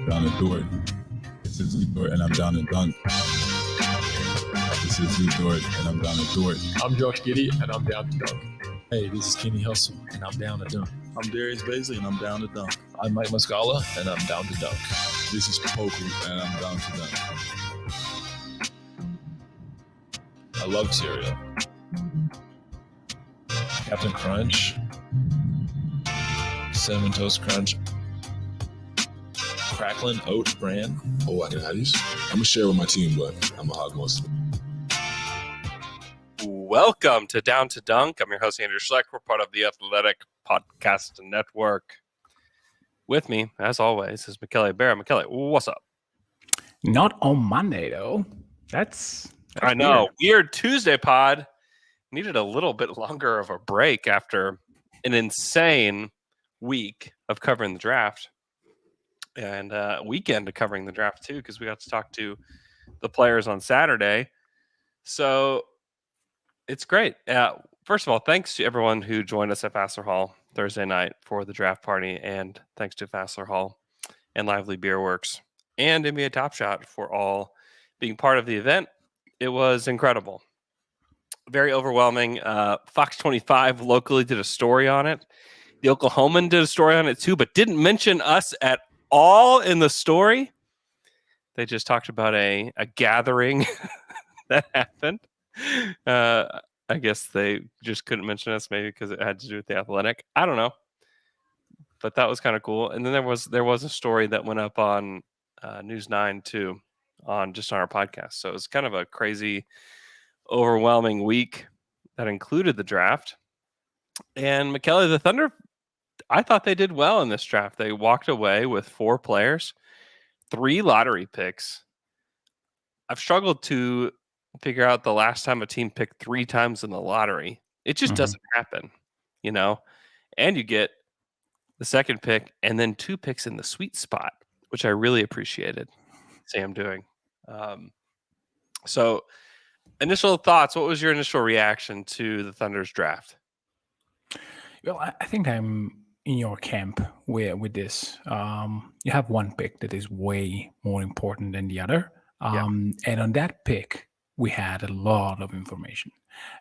down at Dort. This is Dort, and I'm down at Dunk. This is Dort, and I'm down at Dort. I'm Josh Giddey, and I'm down to Dunk. Hey, this is Kenny Hustle, and I'm down to Dunk. I'm Darius Baisley, and I'm down to Dunk. I'm Mike Muscala, and I'm down to Dunk. This is Poku, and I'm down to Dunk. I love cereal. Captain Crunch, Cinnamon Toast Crunch, Cracklin' Oat Bran. Oh, I can have these. I'm going to share with my team, but I'm going to hog most of it. Welcome to Down to Dunk. I'm your host, Andrew Schlecht. We're part of the Athletic Podcast Network. With me, as always, is Michele Berra. Michele, what's up? Not on Monday, though. That's I know. Weird Tuesday pod. Needed a little bit longer of a break after an insane week of covering the draft. And a weekend of covering the draft, too, because we got to talk to the players on Saturday. So it's great. First of all, thanks to everyone who joined us at Fassler Hall Thursday night for the draft party. And thanks to Fassler Hall and Lively Beer Works and NBA Top Shot for all being part of the event. It was incredible. Very overwhelming. Fox 25 locally did a story on it. The Oklahoman did a story on it too, but didn't mention us at all in the story. They just talked about a gathering that happened. I guess they just couldn't mention us, maybe because it had to do with the Athletic. I don't know, but that was kind of cool. And then there was a story that went up on News 9 too, on our podcast. So it was kind of a crazy, overwhelming week that included the draft. And Michele, the Thunder, I thought they did well in this draft. They walked away with 4 players, 3 lottery picks. I've struggled to figure out the last time a team picked 3 times in the lottery. It just doesn't happen, you know? And you get the second pick and then 2 picks in the sweet spot, which I really appreciated Sam doing. So initial thoughts, what was your initial reaction to the Thunder's draft? Well, I think I'm in your camp with this. You have one pick that is way more important than the other. And on that pick, we had a lot of information.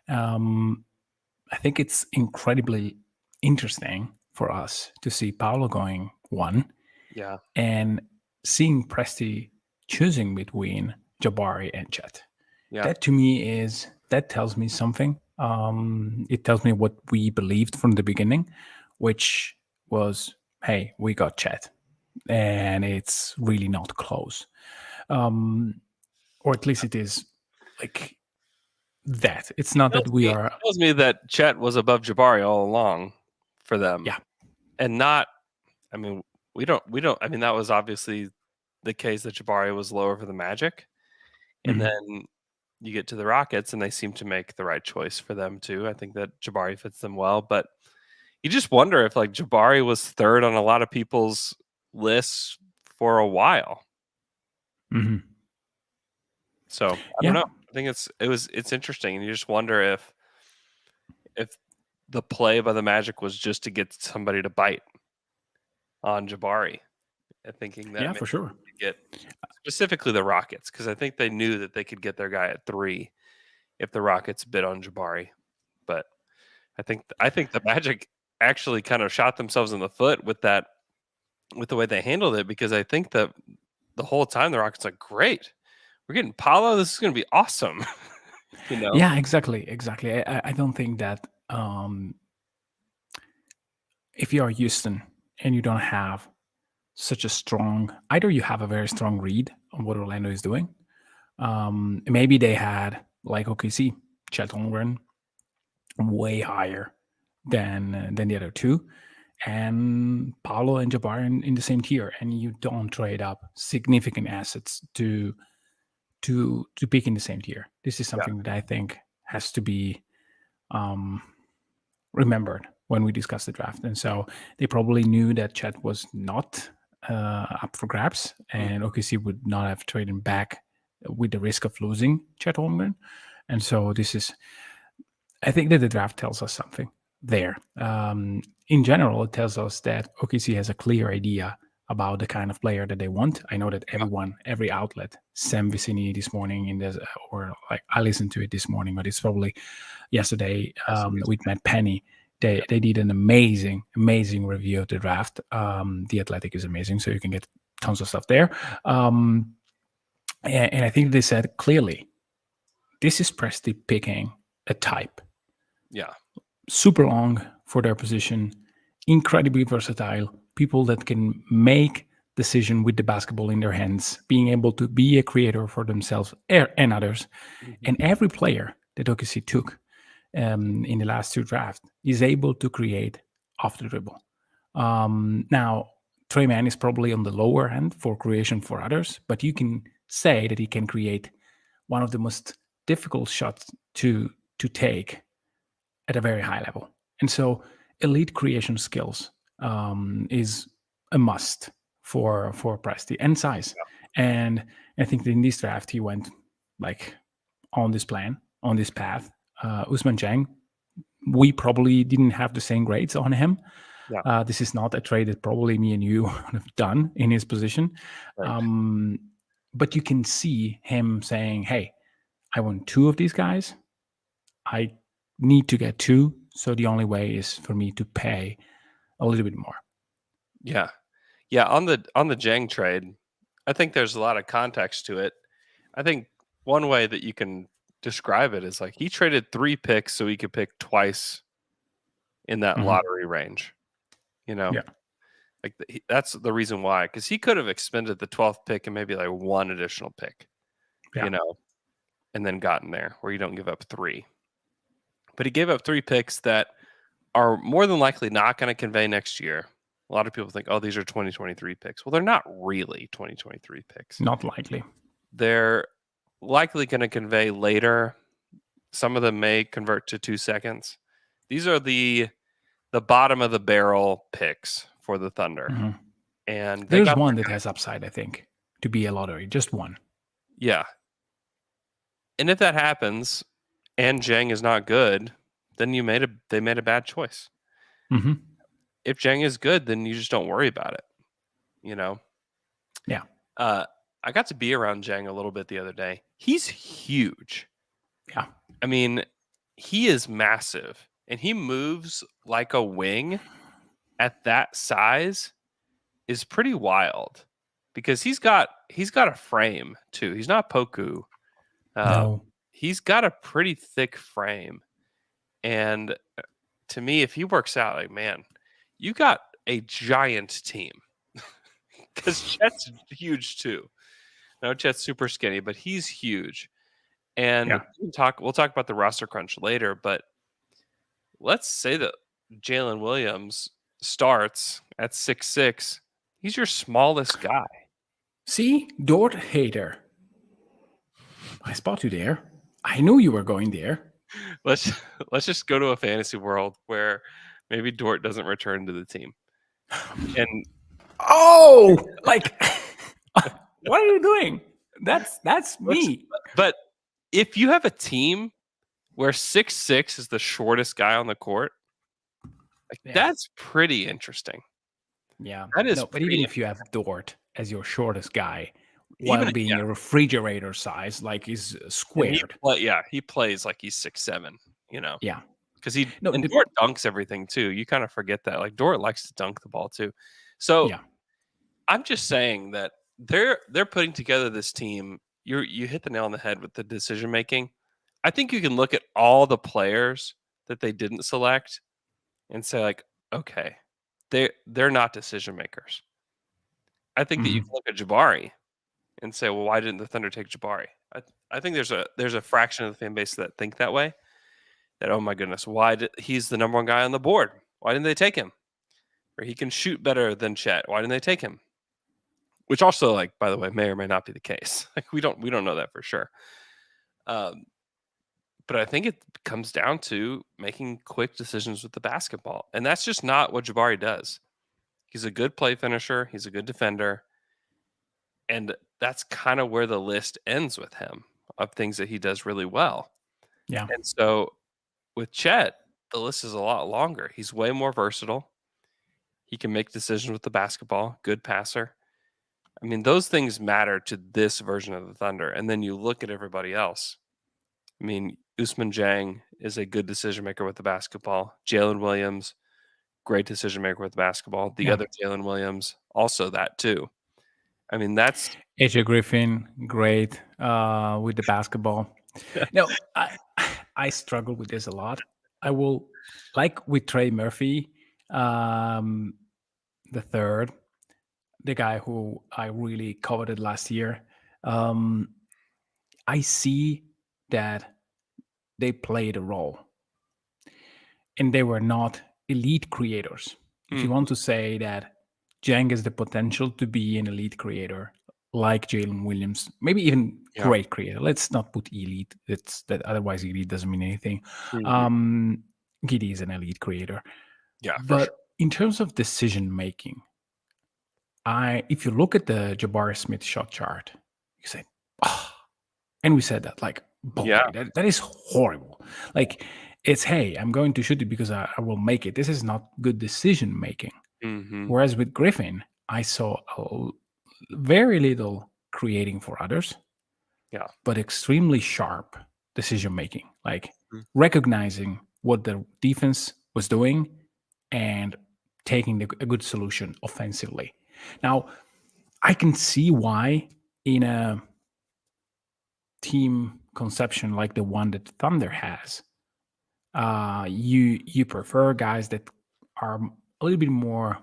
I think it's incredibly interesting for us to see Paolo going 1. Yeah. And seeing Presti choosing between Jabari and Chet. Yeah. That to me that tells me something. It tells me what we believed from the beginning, which was, hey, we got Chet. And it's really not close. Or at least it is like that. It's not that we are. It tells me that Chet was above Jabari all along for them. Yeah. And not, I mean, we don't, I mean, that was obviously the case that Jabari was lower for the Magic. And then you get to the Rockets and they seem to make the right choice for them too. I think that Jabari fits them well, but you just wonder if like Jabari was 3rd on a lot of people's lists for a while. Mm-hmm. So I don't know. I think it's interesting, and you just wonder if the play by the Magic was just to get somebody to bite on Jabari, thinking that for sure get specifically the Rockets, because I think they knew that they could get their guy at 3 if the Rockets bid on Jabari. But I think the Magic actually kind of shot themselves in the foot with the way they handled it, because I think that the whole time the Rockets are like, great. We're getting Paolo. This is going to be awesome. You know? Yeah, exactly. I don't think that if you are Houston and you don't have such a strong, either you have a very strong read on what Orlando is doing. Maybe they had, like OKC, Chet Holmgren way higher than the other 2, and Paolo and Jabari in the same tier, and you don't trade up significant assets to pick in the same tier. This is something that I think has to be remembered when we discuss the draft. And so they probably knew that Chet was not up for grabs, and OKC would not have traded back with the risk of losing Chet Holmgren. And so I think that the draft tells us something there. In general, it tells us that OKC has a clear idea about the kind of player that they want. I know that every outlet, Sam Vicini this morning or like I listened to it this morning, but it's probably yesterday with Matt Penny. They did an amazing review of the draft. The Athletic is amazing, so you can get tons of stuff there. And I think they said clearly, this is Presti picking a type. Yeah. Super long for their position, incredibly versatile, people that can make decision with the basketball in their hands, being able to be a creator for themselves and others. And every player that OKC took in the last 2 drafts is able to create off the dribble. Now, Trey Mann is probably on the lower end for creation for others, but you can say that he can create one of the most difficult shots to take at a very high level. And so elite creation skills is a must for Presti, and size. Yeah. And I think that in this draft, he went like on this path. Usman Jang, we probably didn't have the same grades on him. Yeah. This is not a trade that probably me and you would have done in his position. Right. But you can see him saying, hey, I want 2 of these guys. I need to get 2. So the only way is for me to pay a little bit more. Yeah. Yeah. On the Jang trade, I think there's a lot of context to it. I think one way that you can describe it is like he traded 3 picks so he could pick twice in that lottery range. Yeah. Like that's the reason why, because he could have expended the 12th pick and maybe like 1 additional pick, and then gotten there where you don't give up 3. But he gave up 3 picks that are more than likely not going to convey next year. A lot of people think, oh, these are 2023 picks. Well, they're not really 2023 picks. Not likely. They're likely going to convey later. Some of them may convert to 2 seconds. These are the bottom of the barrel picks for the Thunder. Mm-hmm. And there's one that has upside, I think, to be a lottery. Just one. Yeah. And if that happens and Jang is not good, then they made a bad choice. Mm-hmm. If Jang is good, then you just don't worry about it. Yeah. I got to be around Jang a little bit the other day. He's huge. Yeah. I mean, he is massive, and he moves like a wing at that size is pretty wild, because he's got a frame too. He's not Poku. No. He's got a pretty thick frame. And to me, if he works out, like, man, you got a giant team. Because Chet's huge too. No, Chet's super skinny, but he's huge. And we'll talk about the roster crunch later, but let's say that Jalen Williams starts at 6'6". He's your smallest guy. See? Dort hater. I spot you there. I knew you were going there. Let's just go to a fantasy world where maybe Dort doesn't return to the team. And like what are you doing? That's me. But if you have a team where 6'6" is the shortest guy on the court, that's pretty interesting. Yeah. That is. But even if you have Dort as your shordest guy, while being a refrigerator size, like he's squared. He plays like he's 6'7", Yeah. Because Dort dunks everything too. You kind of forget that. Like Dort likes to dunk the ball too. So I'm just saying that they're putting together this team. You hit the nail on the head with the decision making. I think you can look at all the players that they didn't select and say, like, okay, they're not decision makers. I think that you can look at Jabari and say, well, why didn't the Thunder take Jabari? I think there's a fraction of the fan base that think that way. That, oh my goodness, he's the number 1 guy on the board? Why didn't they take him? Or he can shoot better than Chet. Why didn't they take him? Which also, like, by the way, may or may not be the case. Like, we don't know that for sure. But I think it comes down to making quick decisions with the basketball, and that's just not what Jabari does. He's a good play finisher. He's a good defender, and that's kind of where the list ends with him of things that he does really well. Yeah. And so with Chet, the list is a lot longer. He's way more versatile. He can make decisions with the basketball. Good passer. I mean, those things matter to this version of the Thunder. And then you look at everybody else. I mean, Usman Jang is a good decision maker with the basketball. Jalen Williams, great decision maker with the basketball. The other Jalen Williams, also that too. I mean, that's AJ Griffin, great with the basketball. No, I struggle with this a lot. I will, like with Trey Murphy, the third, the guy who I really coveted last year. I see that they played a role, and they were not elite creators. If you want to say that Jang has the potential to be an elite creator, like Jalen Williams, maybe even great creator. Let's not put elite. It's that otherwise elite doesn't mean anything. Giddy is an elite creator. Yeah, but in terms of decision making, if you look at the Jabari Smith shot chart, you say, oh, and we said that like, that is horrible. Like, it's, hey, I'm going to shoot it because I will make it. This is not good decision making. Whereas with Griffin, I saw very little creating for others, but extremely sharp decision making, like recognizing what the defense was doing and taking a good solution offensively. Now, I can see why in a team conception like the one that Thunder has, you prefer guys that are a little bit more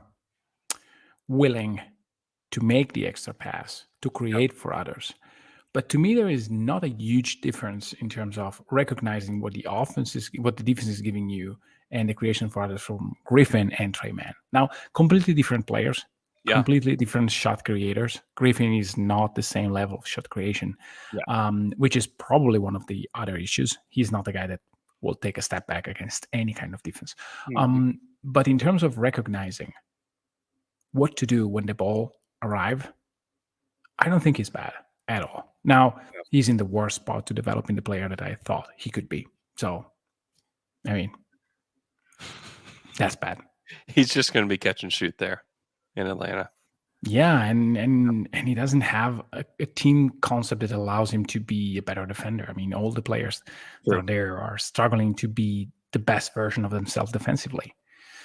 willing to make the extra pass, to create for others. But to me, there is not a huge difference in terms of recognizing what the defense is giving you and the creation for others from Griffin and Trey Mann. Now, completely different players, completely different shot creators. Griffin is not the same level of shot creation, which is probably one of the other issues. He's not the guy that will take a step back against any kind of defense. But in terms of recognizing what to do when the ball arrives, I don't think he's bad at all. Now, he's in the worst spot to develop in the player that I thought he could be. So, I mean, that's bad. He's just going to be catch and shoot there in Atlanta. Yeah, and he doesn't have a team concept that allows him to be a better defender. I mean, all the players that are there are struggling to be the best version of themselves defensively.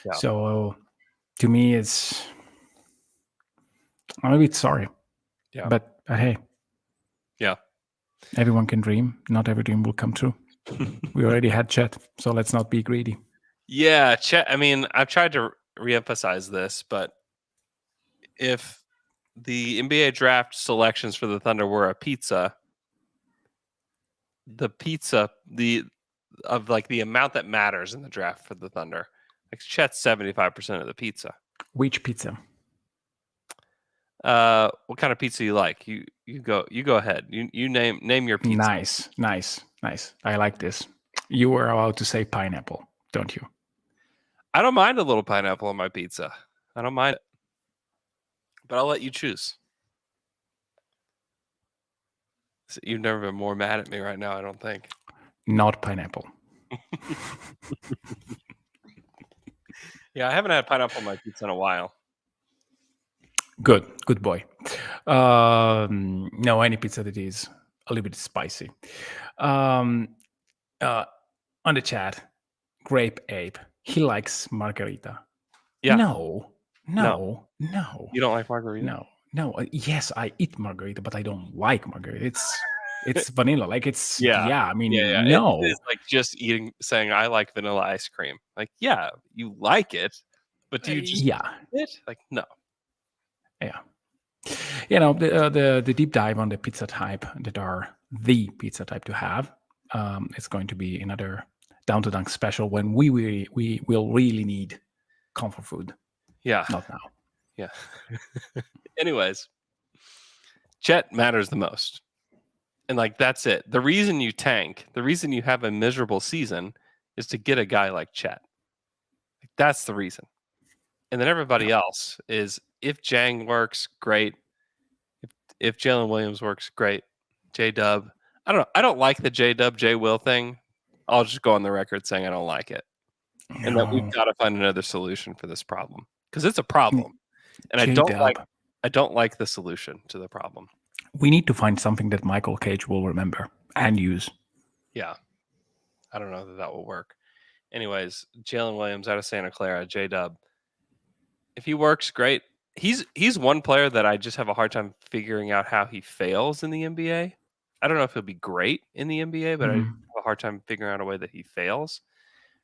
Yeah. So, to me, I'm a bit sorry. Yeah. But hey. Yeah. Everyone can dream. Not every dream will come true. We already had Chet, so let's not be greedy. Yeah, Chet. I mean, I've tried to reemphasize this, but if the NBA draft selections for the Thunder were a pizza, the amount that matters in the draft for the Thunder, like Chet's 75% of the pizza. Which pizza? What kind of pizza you like? You go ahead. You name your pizza. Nice. I like this. You were about to say pineapple, don't you? I don't mind a little pineapple on my pizza. I don't mind it. But I'll let you choose. You've never been more mad at me right now, I don't think. Not pineapple. Yeah, I haven't had pineapple on my pizza in a while. Good boy. No, any pizza that is a little bit spicy. On the chat, Grape Ape, he likes margarita. Yeah. No. You don't like margarita? No. Yes, I eat margarita, but I don't like margarita. It's vanilla. Like it's I mean, no. It's like just saying I like vanilla ice cream. Like, yeah, you like it, but do you just eat it? Like, no. Yeah. The deep dive on the pizza type that are the pizza type to have. It's going to be another Down to Dunk special when we will really need comfort food. Yeah. Not now. Yeah. Anyways, Chet matters the most. And like, that's it. The reason you tank, the reason you have a miserable season is to get a guy like Chet. Like, that's the reason. And then everybody else is, if Jang works, great. If Jalen Williams works, great. J-Dub. I don't know. I don't like the J-Dub, J-Will thing. I'll just go on the record saying I don't like it. And that we've got to find another solution for this problem. because it's a problem, and I J-Dub. don't like the solution to the problem. We need to find something that Michael Cage will remember and use. Yeah, I don't know that will work. Anyways, Jalen Williams out of Santa Clara, J-Dub. If he works, great. He's one player that I just have a hard time figuring out how he fails in the NBA. I don't know if he'll be great in the NBA, but I have a hard time figuring out a way that he fails.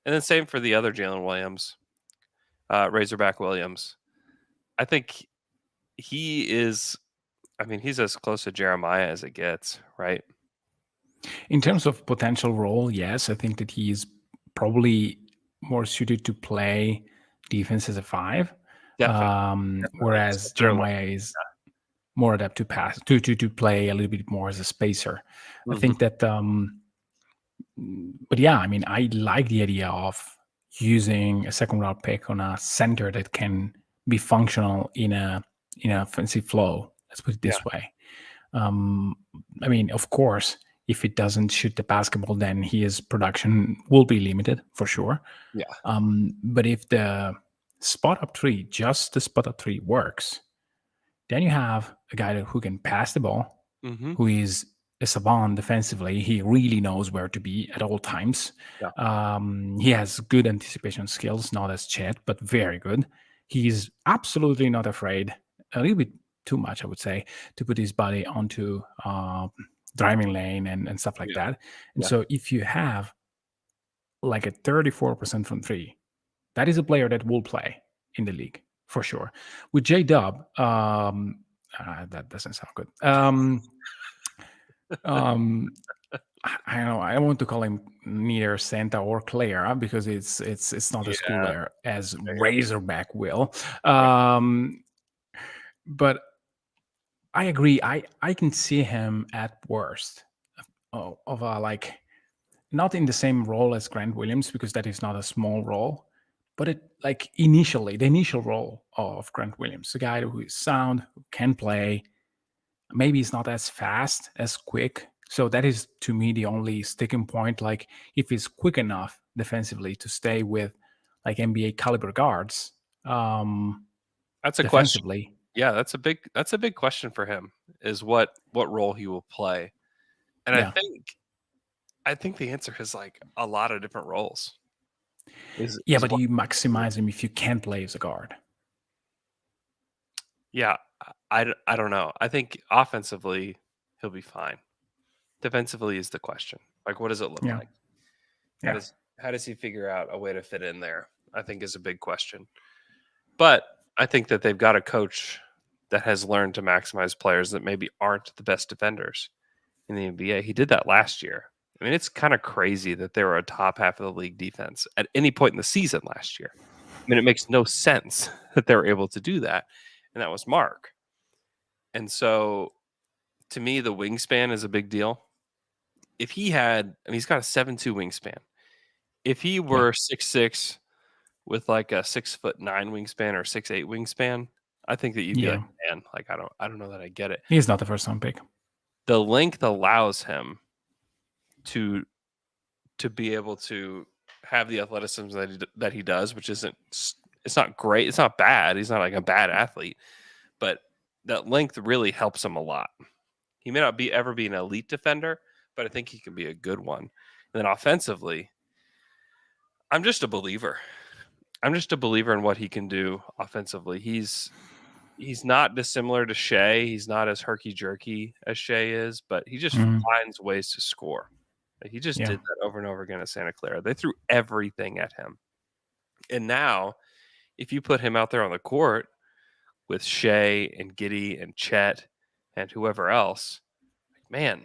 And then same for the other Jalen Williams, Razorback Williams. I think he is. I mean, he's as close to Jeremiah as it gets, right? In terms of potential role, yes, I think that he's probably more suited to play defense as a 5. Whereas Jeremiah is more adept to pass to play a little bit more as a spacer. I think that but yeah, I mean, I like the idea of using a second round pick on a center that can be functional in a offensive flow. Let's put it this way. I mean, of course, if it doesn't shoot the basketball, then his production will be limited for sure. Yeah. But if the spot up three works, then you have a guy who can pass the ball, who is a savant defensively. He really knows where to be at all times. Yeah. He has good anticipation skills, not as Chet, but very good. He's absolutely not afraid, a little bit too much, I would say, to put his body onto driving lane and stuff like that. And so if you have like a 34% from 3, that is a player that will play in the league for sure. With J-Dub, that doesn't sound good. I don't know. I don't want to call him neither Santa or Clara because it's not as cool there as Razorback will. But I agree. I can see him at worst of a like not in the same role as Grant Williams because that is not a small role, but it like the initial role of Grant Williams, a guy who is sound, who can play. Maybe he's not as fast, as quick. So that is, to me, the only sticking point. Like, if he's quick enough defensively to stay with, like, NBA caliber guards, that's a defensively. Question. Yeah, that's a big question for him. Is what role he will play, and I think the answer is like a lot of different roles. But you maximize him if you can play as a guard. Yeah, I don't know. I think offensively he'll be fine. Defensively is the question. Like, what does it look like? How does he figure out a way to fit in there? I think is a big question. But I think that they've got a coach that has learned to maximize players that maybe aren't the best defenders in the NBA. He did that last year. I mean, it's kind of crazy that they were a top half of the league defense at any point in the season last year. I mean, it makes no sense that they were able to do that. And that was Mark. And so, to me, the wingspan is a big deal. If he had, I mean, he's got a 7'2" wingspan. If he were 6'6" with like a 6'9" wingspan or 6'8" wingspan, I think that you'd be like, man, like I don't know that I get it. He's not the first round pick. The length allows him to be able to have the athleticism that he does, which it's not great. It's not bad. He's not like a bad athlete, but that length really helps him a lot. He may not ever be an elite defender, but I think he can be a good one. And then offensively, I'm just a believer. I'm just a believer in what he can do offensively. He's not dissimilar to Shea. He's not as herky-jerky as Shea is, but he just finds ways to score. He just did that over and over again at Santa Clara. They threw everything at him. And now, if you put him out there on the court with Shea and Giddey and Chet and whoever else, man,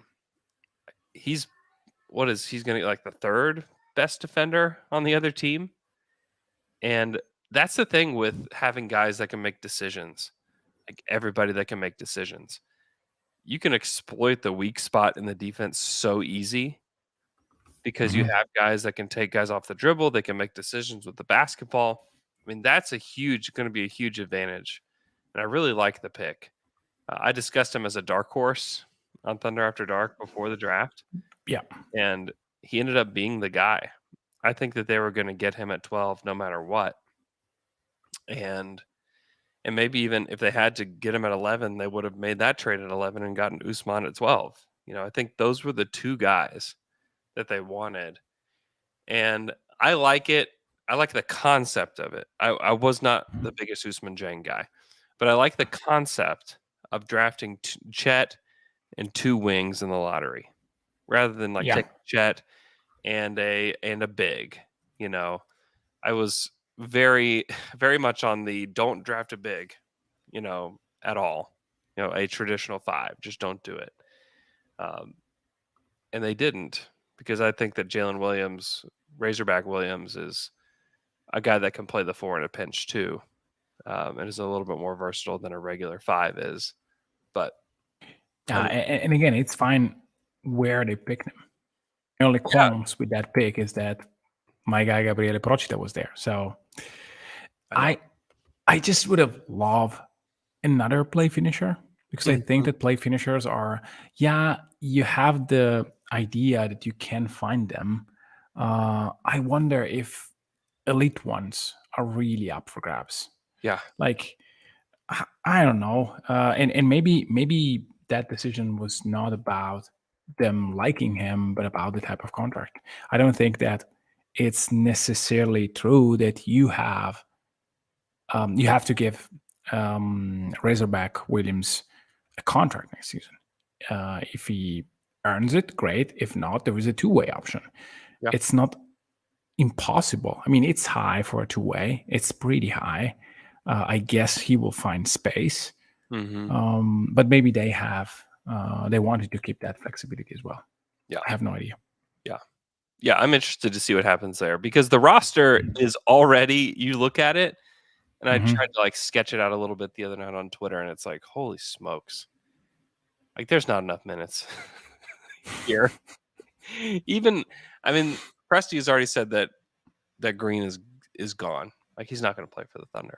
he's going to be like the third best defender on the other team. And that's the thing with having guys that can make decisions, like everybody that can make decisions. You can exploit the weak spot in the defense so easy because you have guys that can take guys off the dribble. They can make decisions with the basketball. I mean, that's going to be a huge advantage. And I really like the pick. I discussed him as a dark horse on Thunder After Dark before the draft. Yeah. And he ended up being the guy. I think that they were going to get him at 12 no matter what. And And maybe even if they had to get him at 11, they would have made that trade at 11 and gotten Usman at 12. I think those were the two guys that they wanted. And I like it. I like the concept of it. I was not the biggest Usman Jang guy, but I like the concept of drafting Chet and 2 wings in the lottery rather than like take Chet and a big. I was very, very much on the don't draft a big, at all. A traditional 5. Just don't do it. And they didn't, because I think that Jalen Williams, Razorback Williams, is a guy that can play the 4 in a pinch too, and is a little bit more versatile than a regular 5 is. But and again, it's fine where they picked him. The only qualms with that pick is that my guy Gabriele Procita was there. So I just would have loved another play finisher, because I think that play finishers are, you have the idea that you can find them. I wonder if elite ones are really up for grabs. Yeah. Like, I don't know. And maybe that decision was not about them liking him, but about the type of contract. I don't think that it's necessarily true that you have to give Razorback Williams a contract next season. If he earns it, great. If not, there is a 2-way option. Yeah. It's not impossible. I mean, it's high for a 2-way. It's pretty high. I guess he will find space. But maybe they wanted to keep that flexibility as well. Yeah. I have no idea. Yeah, I'm interested to see what happens there, because the roster is already, you look at it, and I tried to like sketch it out a little bit the other night on Twitter, and it's like, holy smokes. Like, there's not enough minutes here. Even, Presti has already said that Green is gone. Like, he's not going to play for the Thunder.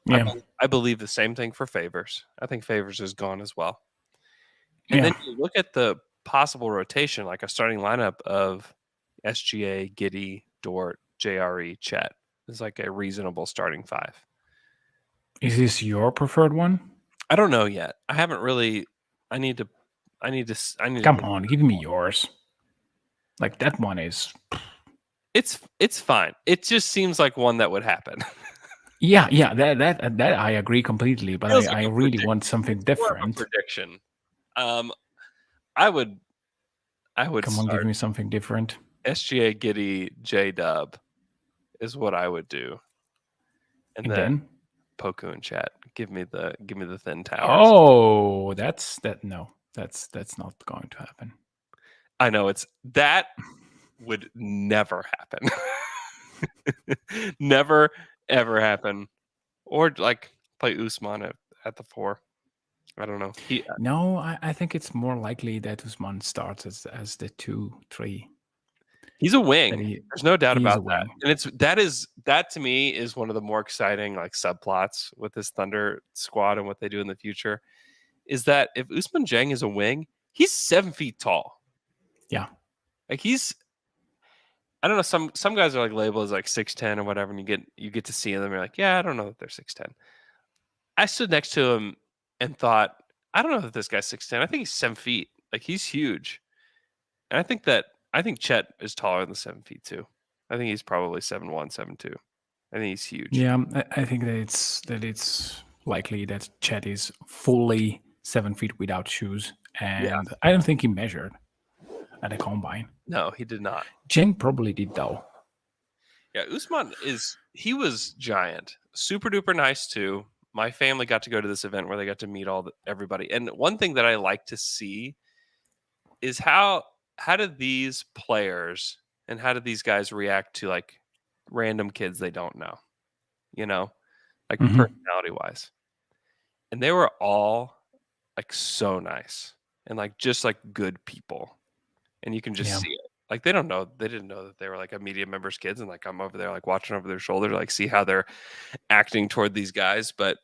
Yeah. I believe the same thing for Favors. I think Favors is gone as well. And then you look at the possible rotation, like a starting lineup of SGA, Giddey, Dort, JRE, Chet is like a reasonable starting 5. Is this your preferred one? I don't know yet. I haven't really. I need to. Come on, give me yours. Like, that one is. It's fine. It just seems like one that would happen. Yeah. That I agree completely. But I really want something different. Prediction. I would. Come on, give me something different. SGA, Giddey, J Dub is what I would do, and then Poku and Chat. Give me the thin towers. Oh, that's not going to happen. I know that would never happen. Never ever happen. Or like play Usman at the 4. I don't know. No, I think it's more likely that Usman starts as the 2-3. He's a wing. There's no doubt about that. And that to me is one of the more exciting like subplots with this Thunder squad and what they do in the future, is that if Usman Jang is a wing, he's 7 feet tall. Yeah. Like, I don't know, some guys are like labeled as like 6'10" or whatever, and you get to see them, you're like, yeah, I don't know that they're 6'10". I stood next to him and thought, I don't know that this guy's 6'10". I think he's 7 feet. Like, he's huge. And I think Chet is taller than 7 feet too. I think he's probably 7'1", 7'2". I think he's huge. Yeah, I think that it's likely that Chet is fully 7 feet without shoes, and I don't think he measured at the combine. No, he did not. Jang probably did though. Yeah, Usman he was giant, super duper nice too. My family got to go to this event where they got to meet everybody. And one thing that I like to see is how do these players and how do these guys react to like random kids they don't know, like personality wise. And they were all like so nice and like just like good people. And you can just see it. Like, they didn't know that they were like a media member's kids, and like I'm over there like watching over their shoulder to like see how they're acting toward these guys. But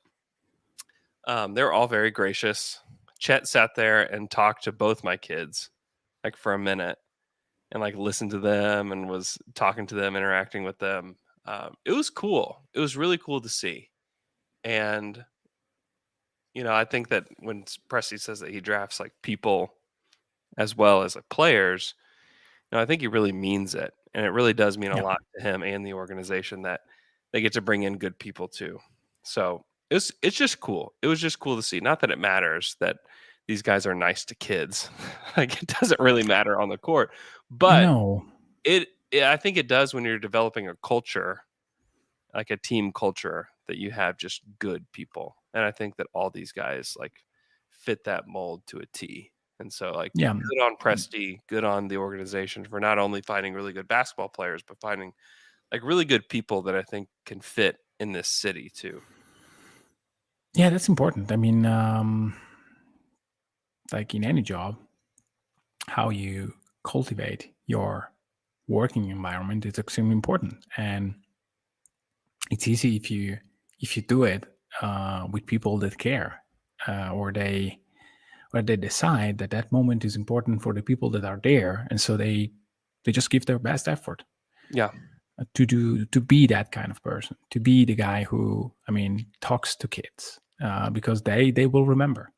they're all very gracious. Chet sat there and talked to both my kids like for a minute and like listened to them and was talking to them, interacting with them. It was cool. It was really cool to see. And I think that when Presti says that he drafts like people as well as like players, I think he really means it, and it really does mean a Yeah. lot to him and the organization that they get to bring in good people too. So it's just cool. It was just cool to see. Not that it matters that these guys are nice to kids, like it doesn't really matter on the court, but No. I think it does when you're developing a culture, like a team culture, that you have just good people, and I think that all these guys like fit that mold to a T. And so, like, Yeah. good on Presti, good on the organization for not only finding really good basketball players, but finding like really good people that I think can fit in this city too. Yeah, that's important. I mean, like in any job, how you cultivate your working environment is extremely important, and it's easy if you do it with people that care, or they decide that that moment is important for the people that are there, and so they just give their best effort Yeah. to be that kind of person, to be the guy who, I mean, talks to kids, because they will remember.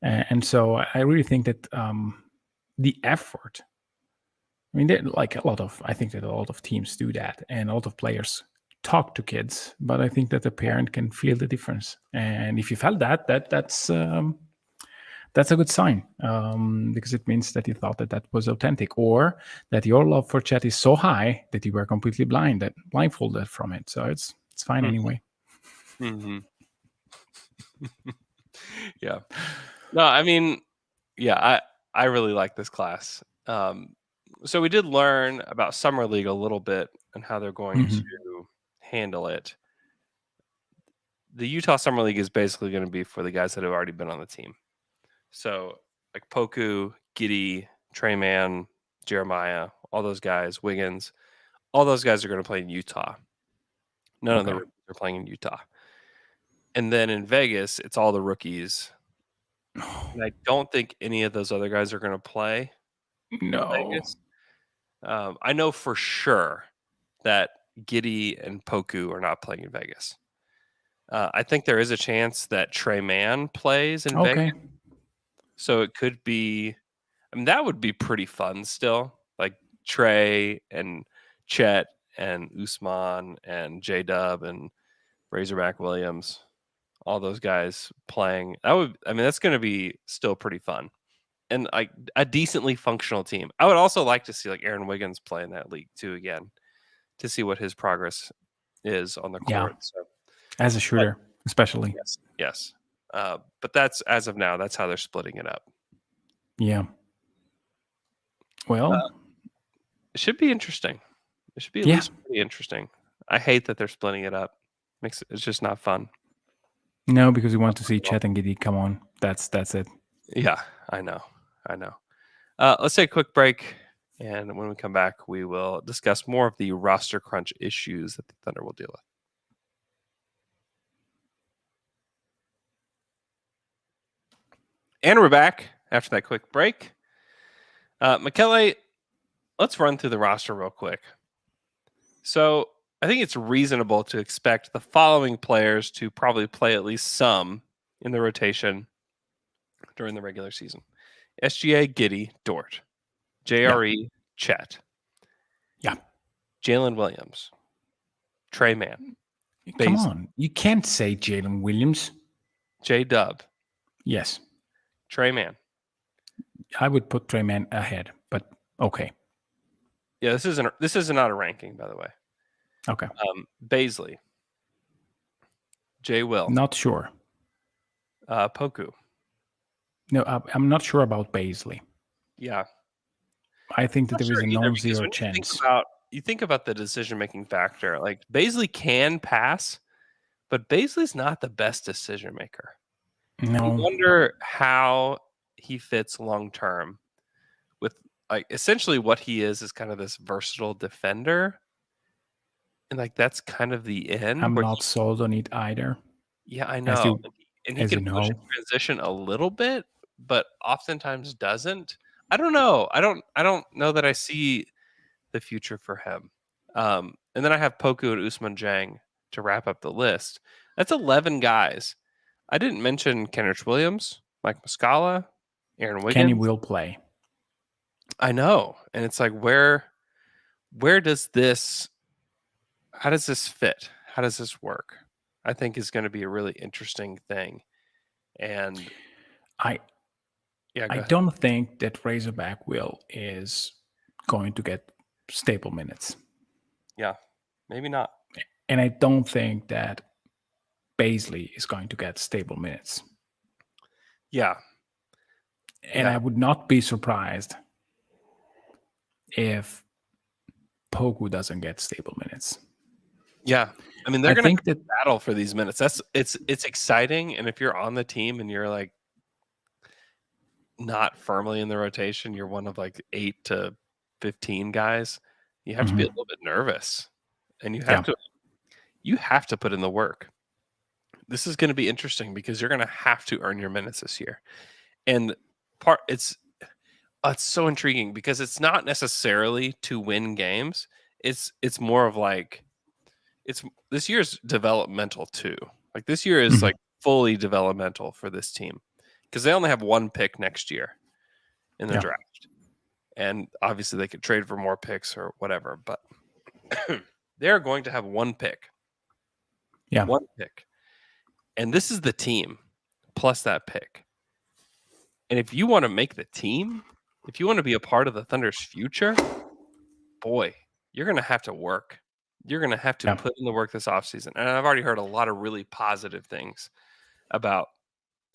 And so I really think that the effort, I mean, I think that a lot of teams do that, and a lot of players talk to kids, but I think that the parent can feel the difference. And if you felt that's a good sign, because it means that you thought that was authentic, or that your love for chat is so high that you were completely blindfolded from it. So it's fine anyway. Mm-hmm. Yeah. No, I mean, yeah, I really like this class. So we did learn about Summer League a little bit and how they're going Mhm. to handle it. The Utah Summer League is basically going to be for the guys that have already been on the team. So like Poku, Giddy, Trey Mann, Jeremiah, all those guys, Wiggins, all those guys are going to play in Utah. None of the Okay. rookies are playing in Utah. And then in Vegas, it's all the rookies. And I don't think any of those other guys are going to play in No. Vegas. I know for sure that Giddy and Poku are not playing in Vegas. I think there is a chance that Trey Mann plays in Vegas. Okay. So it could be, I mean, that would be pretty fun still. Like Trey and Chet and Usman and J Dub and Razorback Williams, all those guys playing. That's going to be still pretty fun. And like a decently functional team. I would also like to see like Aaron Wiggins play in that league too again, to see what his progress is on the Yeah. court. So, As a shooter, especially. yes. But that's, as of now, that's how they're splitting it up. Yeah. Well, It should be interesting. It should be at Yeah. least pretty interesting. I hate that they're splitting it up. It's just not fun. no, because we want to see Chet and Giddy come on. That's it. Yeah, I know. Let's take a quick break, and when we come back, we will discuss more of the roster crunch issues that the Thunder will deal with. And we're back after that quick break. Michele, let's run through the roster real quick. So I think it's reasonable to expect the following players to probably play at least some in the rotation during the regular season. SGA, Giddy, Dort. JRE, Chet. Yeah. Jalen Williams. Trey Mann. Come Base. on. You can't say Jalen Williams. J Dub. Yes. Trey Mann. I would put Trey Mann ahead, but okay. Yeah, this is not a ranking, by the way. Okay. Baisley. J Will. Not sure. Poku. No, I'm not sure about Baisley. Yeah. I think that Not there is sure a either, because non-zero when chance. You think about the decision-making factor. Like Baisley can pass, but Baisley's not the best decision maker. I No. wonder how he fits long term with, like, essentially what he is kind of this versatile defender. And like that's kind of the end. I'm where not sold on it either. Yeah, I As know. you- And he as can you push know. a transition a little bit, but oftentimes doesn't. I don't know. I don't know that I see the future for him. And then I have Poku and Usman Jang to wrap up the list. That's 11 guys. I didn't mention Kenrich Williams, Mike Muscala, Aaron Wiggins. Kenny will play. I know. And it's like, where does this, how does this fit? How does this work? I think is going to be a really interesting thing. And I go ahead. don't think that Razorback Will is going to get stable minutes. Yeah, maybe not. And I don't think that Baisley is going to get stable minutes. Yeah. And I would not be surprised if Poku doesn't get stable minutes. Yeah. I mean, they're going to that battle for these minutes. It's exciting. And if you're on the team and you're like not firmly in the rotation, you're one of like 8 to 15 guys, you have to be a little bit nervous. And you have to put in the work. This is going to be interesting because you're going to have to earn your minutes this year. And it's so intriguing because it's not necessarily to win games. It's more of like this year's developmental too. Like this year is like fully developmental for this team because they only have one pick next year in the draft. And obviously they could trade for more picks or whatever, but they're going to have one pick. Yeah. One pick. And this is the team plus that pick. And if you want to make the team, if you want to be a part of the Thunder's future, boy, you're going to have to work. You're going to have to put in the work this offseason. And I've already heard a lot of really positive things about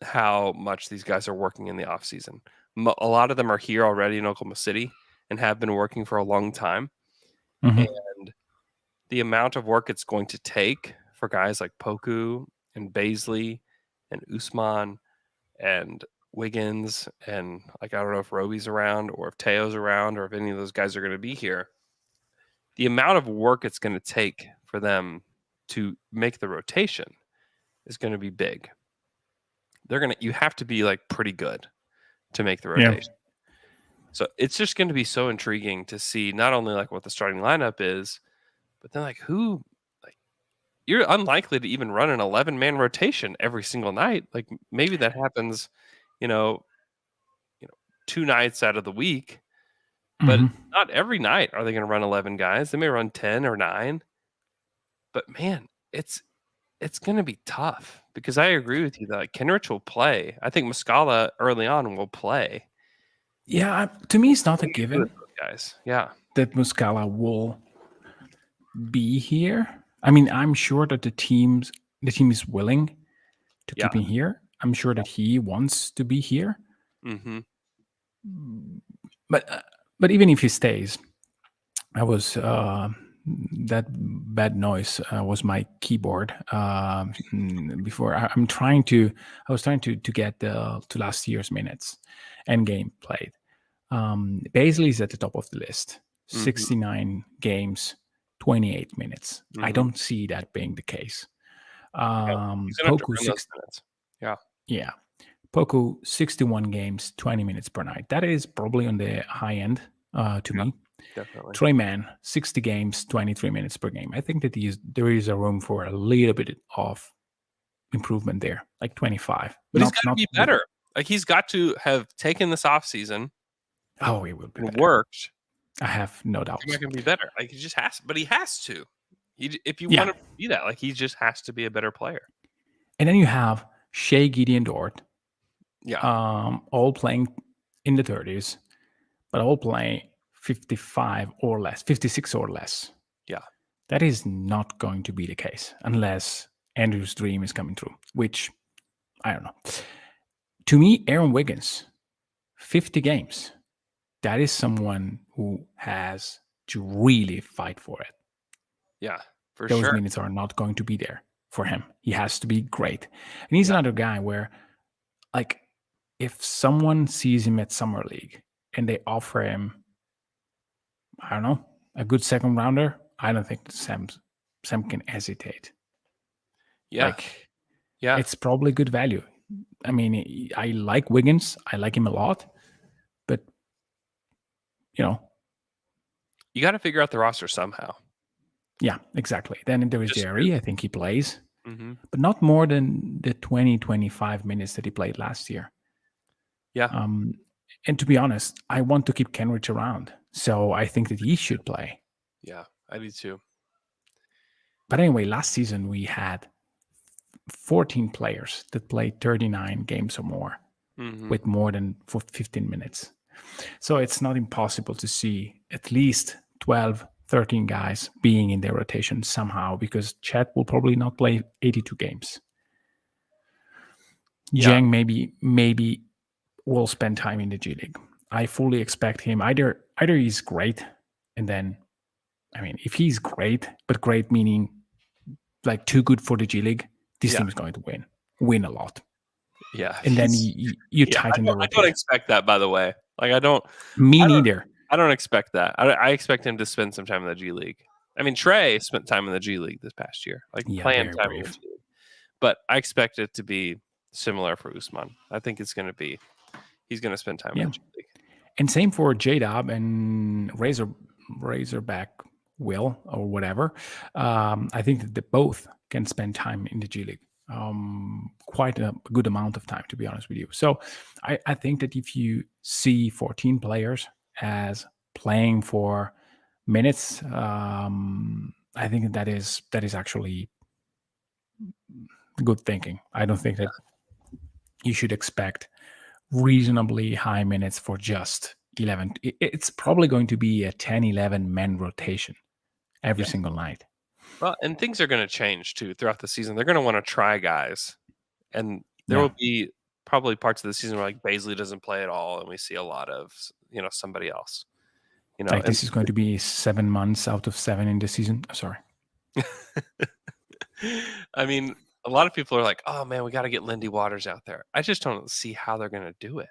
how much these guys are working in the offseason. A lot of them are here already in Oklahoma City and have been working for a long time. And the amount of work it's going to take for guys like Poku and Baisley and Usman and Wiggins and like I don't know if Roby's around or if Teo's around or if any of those guys are going to be here. The amount of work it's going to take for them to make the rotation is going to be big. You have to be like pretty good to make the rotation. So it's just going to be so intriguing to see not only like what the starting lineup is, but then like who, like you're unlikely to even run an 11-man rotation every single night. Like maybe that happens, 2 nights out of the week, but not every night are they going to run 11 guys. They may run 10 or 9, but man, it's going to be tough because I agree with you that like, Kenrich will play. I think Muscala early on will play. Yeah, to me, it's not a given, guys. Yeah, that Muscala will be here. I mean, I'm sure that the team is willing to keep him here. I'm sure that he wants to be here. But even if he stays, I was that bad noise was my keyboard before. I was trying to get to last year's minutes and game played. Baisley is at the top of the list. 69 games, 28 minutes. I don't see that being the case. Poku Poku 61 games, 20 minutes per night. That is probably on the high end to me. Definitely. Trey Mann 60 games, 23 minutes per game. I think that there is a room for a little bit of improvement there, like 25. But he's got to be better. Like he's got to have taken this offseason. Oh, he will be better. Worked. I have no doubt. He's not going to be better. Like he just has, but he has to. If you want to be that, like he just has to be a better player. And then you have Shea, Gideon, Dort. All playing in the 30s, but all playing 55 or less, 56 or less. Yeah. That is not going to be the case unless Andrew's dream is coming true, which I don't know. To me, Aaron Wiggins, 50 games. That is someone who has to really fight for it. Yeah, for Those sure. Those minutes are not going to be there for him. He has to be great. And he's another guy where, like, if someone sees him at Summer League and they offer him, I don't know, a good second rounder, I don't think Sam can hesitate. Yeah. It's probably good value. I mean, I like Wiggins. I like him a lot. But, you got to figure out the roster somehow. Yeah, exactly. Then there is Jerry. I think he plays. Mm-hmm. but not more than the 20, 25 minutes that he played last year. Yeah. And to be honest, I want to keep Kenrich around. So I think that he should play. Yeah, I do too. But anyway, last season we had 14 players that played 39 games or more Mm-hmm. with more than 15 minutes. So it's not impossible to see at least 12, 13 guys being in their rotation somehow, because Chet will probably not play 82 games. Yeah. Zhang maybe will spend time in the G League. I fully expect him either he's great, and then if he's great, but great meaning like too good for the G League, this team is going to win a lot. Yeah. And then you tighten the I rotation. don't expect that, by the way. Like Me neither. I don't expect that. I expect him to spend some time in the G League. I mean, Trey spent time in the G League this past year, playing time in the G League. But I expect it to be similar for Usman. I think he's going to spend time in the G League. And same for J-Dub and Razorback Will or whatever. I think that they both can spend time in the G League. Quite a good amount of time, to be honest with you. So I think that if you see 14 players as playing for minutes, I think that is actually good thinking. I don't think that you should expect reasonably high minutes for just 11. It's probably going to be a 10-11 men rotation every single night. Well, and things are going to change too throughout the season. They're going to want to try guys, and there will be probably parts of the season where like Baisley doesn't play at all, and we see a lot of somebody else. Like this is going to be 7 months out of 7 in the season. Oh, sorry. I mean, a lot of people are like, "Oh man, we got to get Lindy Waters out there." I just don't see how they're going to do it.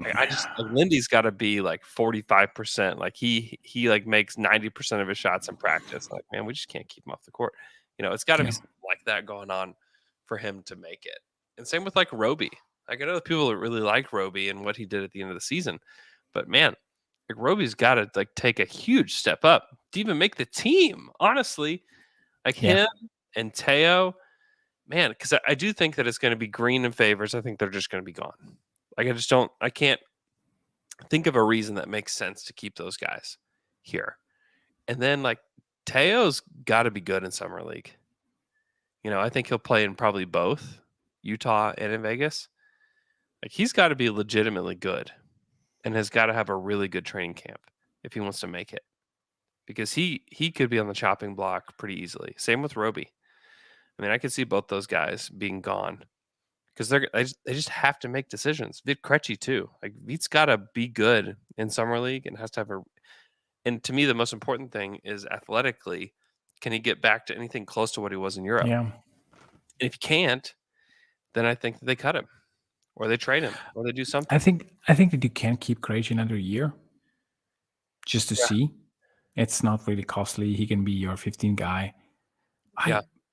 Like, Lindy's got to be like 45%. Like he like makes 90% of his shots in practice. Like, man, we just can't keep him off the court. It's got to be something like that going on for him to make it. And same with like Roby. Like I know people that really like Roby and what he did at the end of the season, but man, like Roby's got to like take a huge step up to even make the team. Honestly, like him and Teo, man, because I do think that it's going to be Green and Favors. I think they're just going to be gone. Like I can't think of a reason that makes sense to keep those guys here. And then like Teo's got to be good in Summer League. I think he'll play in probably both Utah and in Vegas. Like he's got to be legitimately good and has got to have a really good training camp if he wants to make it, because he could be on the chopping block pretty easily. Same with Roby. I mean, I could see both those guys being gone, because they just have to make decisions. Vit Krejci too. Like Vit's got to be good in Summer League and has to have and to me, the most important thing is athletically, can he get back to anything close to what he was in Europe? Yeah. And if he can't, then I think that they cut him, or they trade him, or they do something. I think that you can keep Krejci another year just to see. It's not really costly. He can be your 15 guy.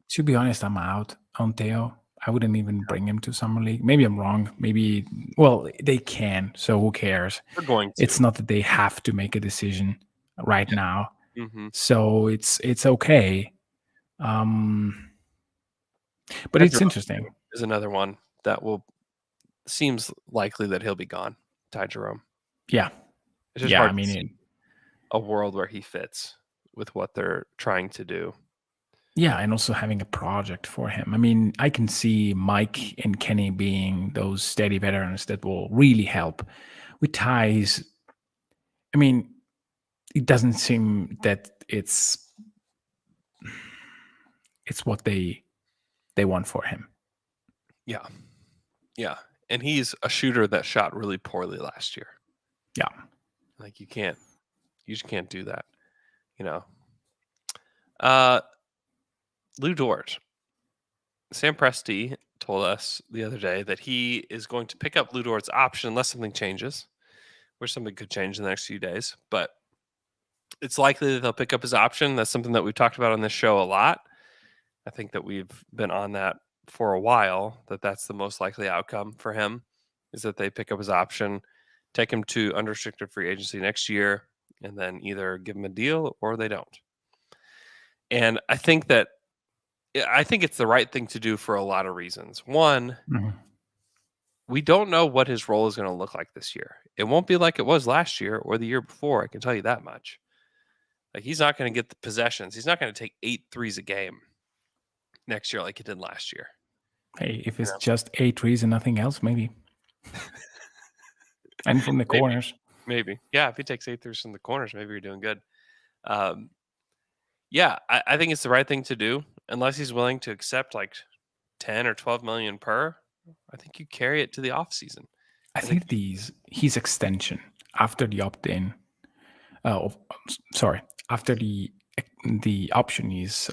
To be honest, I'm out on Teo. I wouldn't even bring him to Summer League. Maybe I'm wrong. Maybe, well, they can, so who cares? They're going to. It's not that they have to make a decision right now. Mm-hmm. So it's okay. But it's interesting. There's another one that seems likely that he'll be gone. Ty Jerome. Yeah. It's just hard to see a world where he fits with what they're trying to do. Yeah, and also having a project for him. I mean, I can see Mike and Kenny being those steady veterans that will really help. With Ty's, I mean, it doesn't seem that it's what they want for him. Yeah. Yeah. And he's a shooter that shot really poorly last year. Yeah. Like you just can't do that. Lou Dort. Sam Presti told us the other day that he is going to pick up Lou Dort's option unless something changes, which something could change in the next few days. But it's likely that they'll pick up his option. That's something that we've talked about on this show a lot. I think that we've been on that for a while, that's the most likely outcome for him, is that they pick up his option, take him to unrestricted free agency next year, and then either give him a deal or they don't. And I think that I think it's the right thing to do for a lot of reasons. One, Mhm. we don't know what his role is going to look like this year. It won't be like it was last year or the year before. I can tell you that much. Like, he's not going to get the possessions. He's not going to take 8 threes a game next year like he did last year. Hey, if it's just 8 threes and nothing else, maybe. And from the corners. Maybe. Yeah, if he takes 8 threes from the corners, maybe you're doing good. Yeah, I think it's the right thing to do. Unless he's willing to accept like 10 or 12 million per, I think you carry it to the off season. I think his extension after the opt-in, after the option is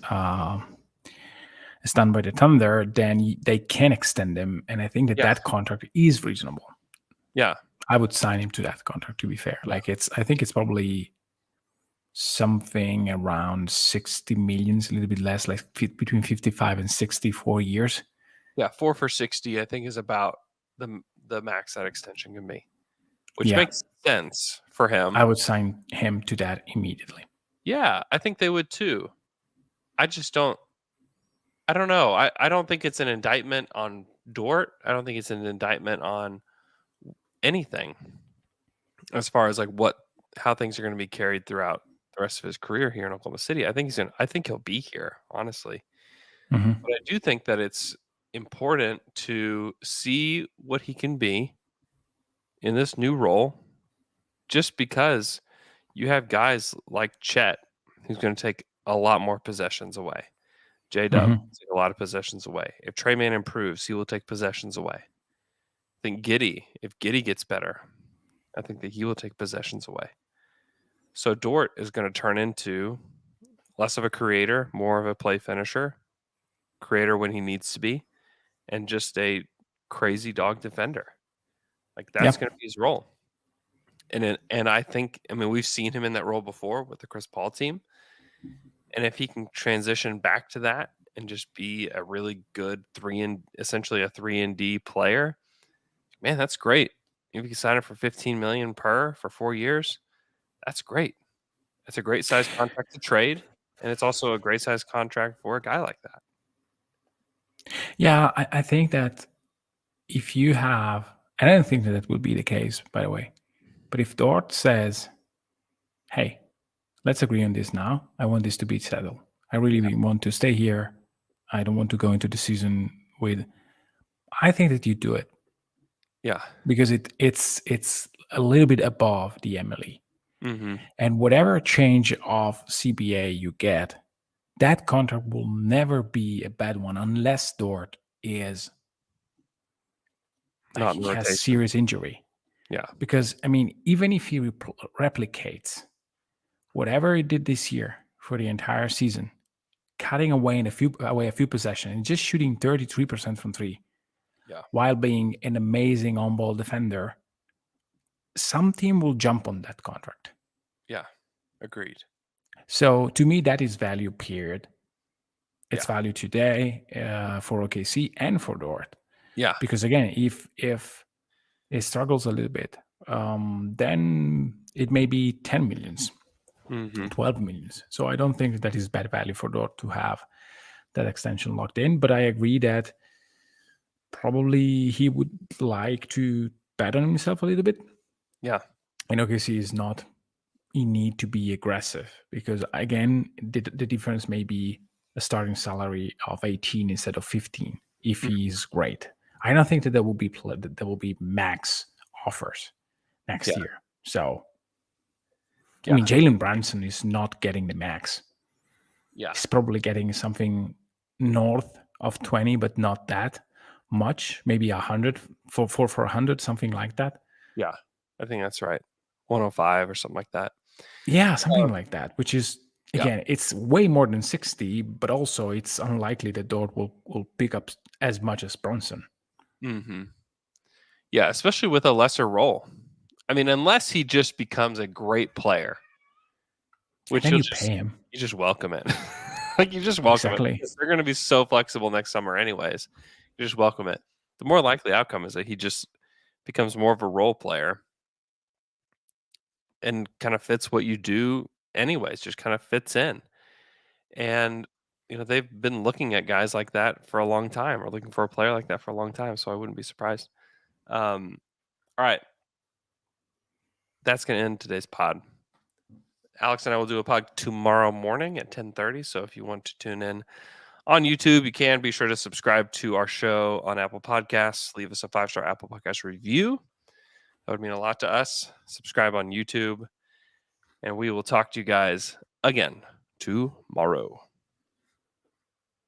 done by the Thunder, then they can extend him, and I think that contract is reasonable. Yeah, I would sign him to that contract. To be fair, like I think it's probably something around 60 million, a little bit less, like between 55 and 64 years. Yeah, 4 for 60, I think, is about the max that extension can be, which makes sense for him. I would sign him to that immediately. Yeah, I think they would too. I don't know. I don't think it's an indictment on Dort. I don't think it's an indictment on anything as far as like how things are going to be carried throughout the rest of his career here in Oklahoma City. I think he'll be here, honestly. Mm-hmm. But I do think that it's important to see what he can be in this new role, just because you have guys like Chet, who's going to take a lot more possessions away. J-Dub will take a lot of possessions away. If Trey Man improves, he will take possessions away. I think if Giddey gets better, I think that he will take possessions away. So Dort is going to turn into less of a creator, more of a play finisher, creator when he needs to be, and just a crazy dog defender. Like, that's going to be his role. And I think, we've seen him in that role before with the Chris Paul team. And if he can transition back to that and just be a really good essentially a 3-and-D player, man, that's great. If you can sign him for $15 million per for 4 years, that's great. That's a great size contract to trade, and it's also a great size contract for a guy like that. Yeah, I think that if you have, and I don't think that would be the case, by the way, but if Dort says, hey, let's agree on this now. I want this to be settled. I really want to stay here. I don't want to go into the season with. I think that you do it. Yeah, because it's a little bit above the MLE, and whatever change of CBA you get, that contract will never be a bad one unless Dort is not he has serious injury. Yeah, because even if he replicates whatever he did this year for the entire season, cutting away a few possessions and just shooting 33% from three, while being an amazing on-ball defender, some team will jump on that contract. Yeah, agreed. So to me, that is value, period. It's value today for OKC and for Dort. Yeah. Because again, if it struggles a little bit, then it may be 10 millions, 12 millions. So I don't think that is bad value for Dort to have that extension locked in. But I agree that probably he would like to bet on himself a little bit. Yeah. And OKC is not in need to be aggressive because, again, the difference may be a starting salary of 18 instead of 15 if he's great. I don't think that there will be max offers next year. So, Jalen Brunson is not getting the max. Yeah. He's probably getting something north of 20, but not that much. Maybe 100 for 100, something like that. Yeah, I think that's right. 105 or something like that. Yeah, something like that, which is, again, it's way more than 60, but also it's unlikely that Dort will pick up as much as Brunson. Yeah, especially with a lesser role. Unless he just becomes a great player, which then you pay him. You just welcome it. You just welcome it. They're going to be so flexible next summer anyways. You just welcome it. The more likely outcome is that he just becomes more of a role player and kind of fits what you do anyways, just kind of fits in. And they've been looking at guys like that for a long time, or looking for a player like that for a long time. So I wouldn't be surprised. All right. That's going to end today's pod. Alex and I will do a pod tomorrow morning at 10:30. So if you want to tune in on YouTube, you can. Be sure to subscribe to our show on Apple Podcasts. Leave us a 5-star Apple Podcast review. That would mean a lot to us. Subscribe on YouTube. And we will talk to you guys again tomorrow.